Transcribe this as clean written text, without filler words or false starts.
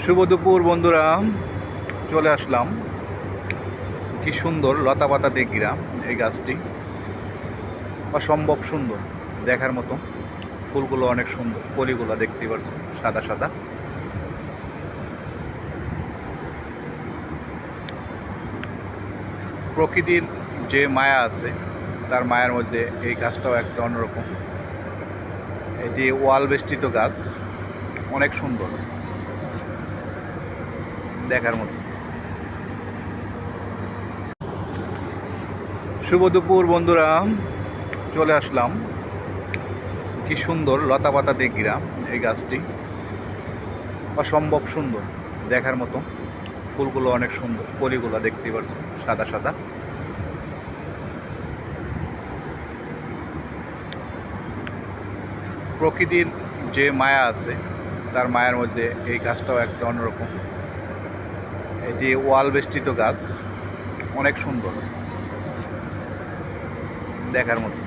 শুভ দুপুর বন্ধুরা, চলে আসলাম। কি সুন্দর লতা পাতা দিয়ে ঘেরা এই গাছটি, অসম্ভব সুন্দর দেখার মতো। ফুলগুলো অনেক সুন্দর, কলিগুলো দেখতে পাচ্ছেন সাদা সাদা। প্রকৃতির যে মায়া আছে, তার মায়ার মধ্যে এই গাছটাও একটা অন্যরকম। এটি ওয়াল বেষ্টিত গাছ, অনেক সুন্দর দেখার মতো। শুভ দুপুর বন্ধুরা, চলে আসলাম। কি সুন্দর লতা পাতা দিয়ে ঘেরা এই গাছটি, অসম্ভব সুন্দর দেখার মতো। ফুলগুলো অনেক সুন্দর, কলিগুলো দেখতে পাচ্ছেন সাদা সাদা। প্রকৃতির যে মায়া আছে, তার মায়ার মধ্যে এই গাছটাও একটা অন্যরকম। এটি ওয়াল বেষ্টিত গাছ, অনেক সুন্দর দেখার মতো।